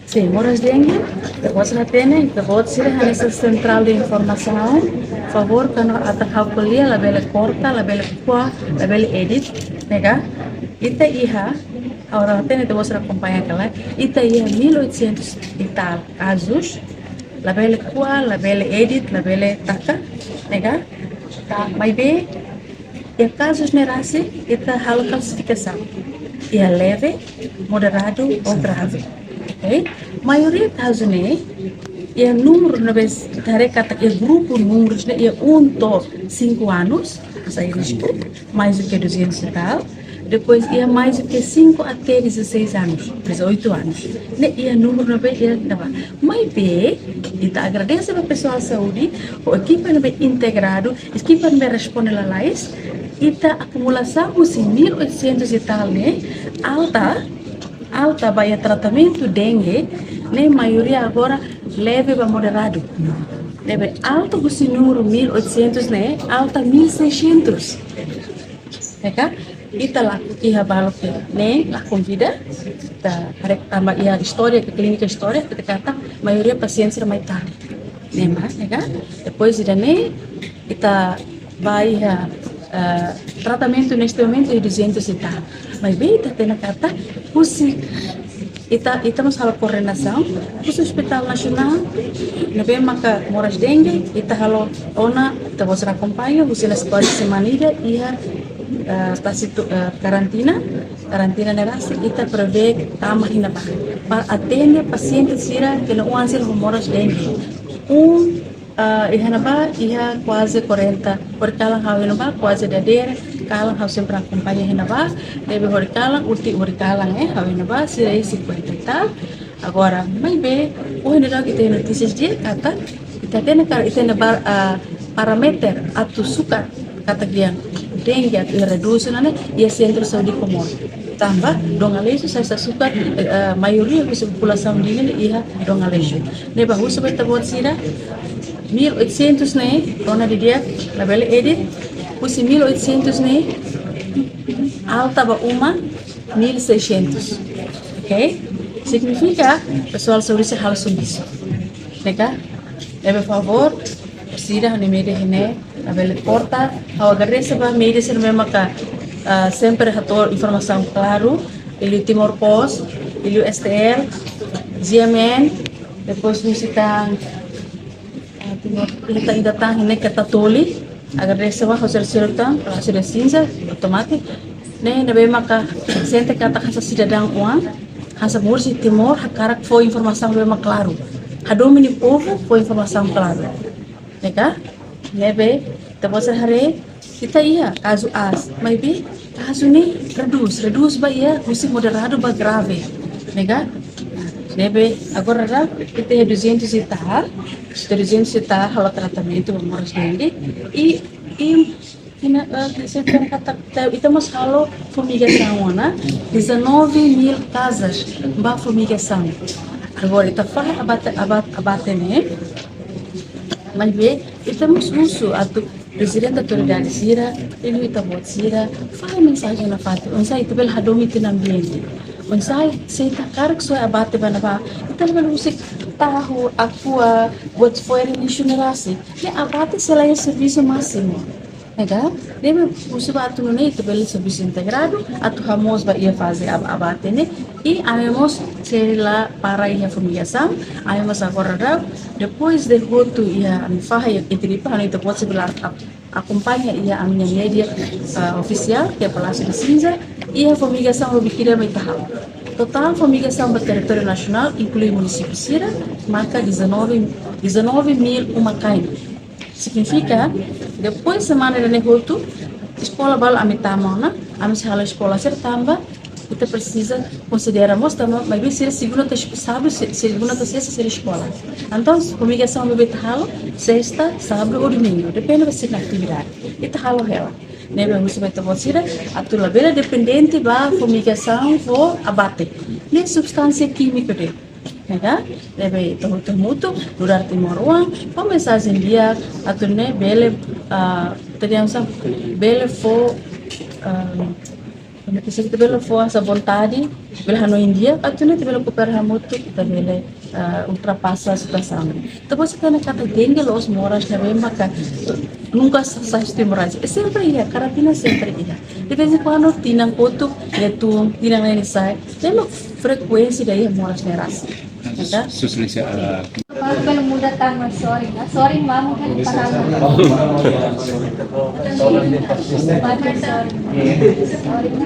Sim, moras dengue, depois já tem, depois se nessa central de informação, favor, quando atacar o colia, la bela corta, la bela qua, la bela edit, nega, ita iha, agora tem, depois acompanhar aquela, ita iha 1800 e tal casos, la bela qua, la bela edit, la bela taca, nega, tá, mas bem, e casos nerase, ita halo classificação, e é leve, moderado ou grave. Okay? Maioria casos né, é número na vez kata é grupo números né, é 5 anos, aí mais do que 200 e tal. Depois é mais do que 5 até 16 anos, 18 anos. Né, é número na vez é mas bem, então agradeço ao pessoal da saúde, o equipe é integrado, a equipe é responde lá mais, e a acumulação de 1800 e tal né, alta vai tratamento dengue, nem maioria agora leve para moderado. Leve alto com o número 1800, né? Alta 1600. Tá? Ita lá que habalo que né? A convida da a história que clínica história que kata maioria pacientes mais tarde. Né, mas, né? Depois ida né? Ita vai tratamento neste momento é 200 e tal. Mas bem, está tendo kata, pusi, estamos a coordenação, pusi Hospital Nacional, na bem maca moras dengue, ita halo ona, ita você acompanha, você na escola de semanilha e está situ karantina nerasi, ita prevê tama hina para atender pacientes sira que não answer moras dengue. Ia quase 40, por cada hal quase dadeira, cada hal sempre acompanha hinaba, deve horicala, horicala hal se é 50 e tal. Agora, mas bem, o general que tem notícias de kata, kita tem parameter atau sukar kata dia, dengue atau redução né, e a centro saúde comum. Tambah dongalesio saya suka maioria da população dele ia dongalesio. Ne bahu sebagai tabot sira 1800 né, dona de dia, na bela edit, pusi 1800 né, alta ba uma 1600. Ok? Significa, pessoal sobre esse hal subiço. Nega? Por favor, sira ne media hine, na bela porta, ao agarresa ba media ser mesmo ka sempre hator informação claro, ele Timor Post, ele STL, GMN, depois visita kita ainda tá né que tá toli agradeço a você sertão a ser cinza automático né na bem maca sente que tá casa cidadão uang casa bursi Timor hakarak foi informação bem claro a domini povo foi informação claro né cá né bem tá você hari kita ia caso as mas bem caso ni reduz ba ia musim moderado ba grave né cá Nebe, agora kita é 200 e tal, 300 e tal, halo tratamento moras dengue e estamos halo fumigação, né? 19.000 casas ba fumigação. Agora está fala abate né? Mas bem, estamos uso a presidente da autoridade sira, ele está bot sira, fala mensagem na fata, onde itu bel hadomiti na ambiente. Unsay seita karak so abate ba na ba talaga usik taho aqua what for inisyo na rasi ne abate sila yung serviço máximo nega deve uso ba atu ne ito bel serviço integrado atu hamos ba ia fazer abate ne e amemos sila para ia fumigação amemos agora depois de goto ia faha ia itripa ano ito pode sebelar acompanha ia a minha média oficial que é Palácio de Cinza e a fumigação Rubiquira Meitahal. Total fumigação do território nacional inclui município Sira, marca 19.000 umakai. Significa, depois semana de negócio, escola bala amitamona, amishala escola sertamba, kita precisa consideramos também, mas bem ser segunda sábado, segunda terça ser escola. Então, fumigação Meitahal, sexta, sábado ou domingo, depende da sua atividade. Itahalo ela. Nebe musim itu bosira, atu labela dependente ba fumigação vo abate. Ne substância química de, nega? Nebe itu mutu durante moruang, po mensagem dia atu ne bele teriam sa bele fo Kasi kita bela força, vontade, bela no India, at yun bela cooperar muito, kita bela ultrapassa a situação. Então você tem que atender os moras na mesma que nunca se estimular. É sempre ia, carapina sempre ia. De vez em quando tinham outro, tu tinham nem sai, tem uma frequência daí moras na raça. Tá? Kalau muda tama, sorry na. Sorry ma'am, kan parang sorry na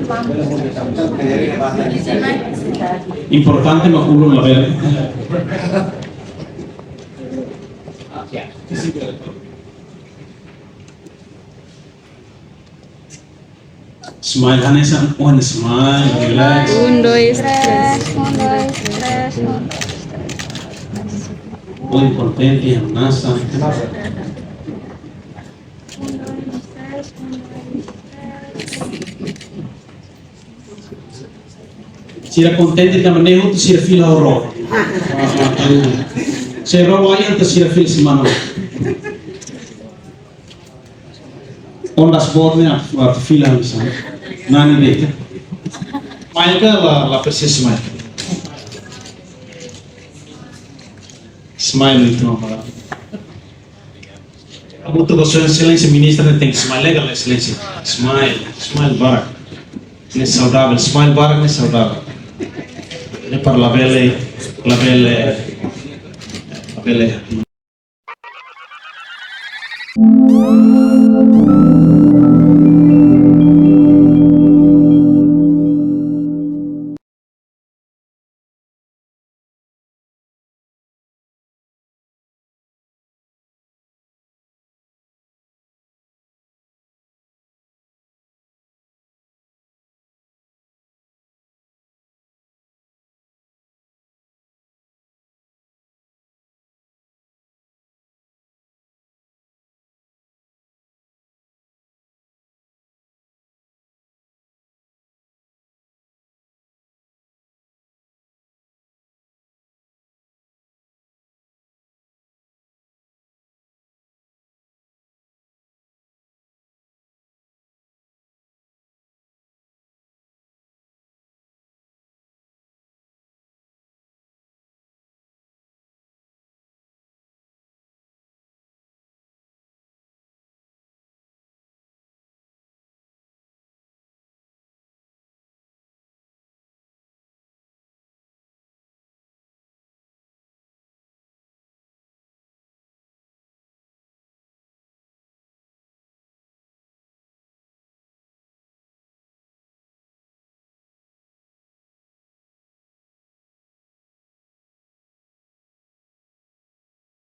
ma'am. Importante makulong level. Smile, Hanessa, one smile, relax. 1, 2, 3. Muy contente y nasa. Sira contente também nem outro sira fila horror. Se rola aí antes sira fila semana. Ondas borne a fila misa. Nani dele. Maika la persis smile. Smile itu nama. Abu tu kalau silêncio ministra tem que smile legal silêncio. Smile barak. Ini saudável. Smile barak ini saudável. Ini per la belle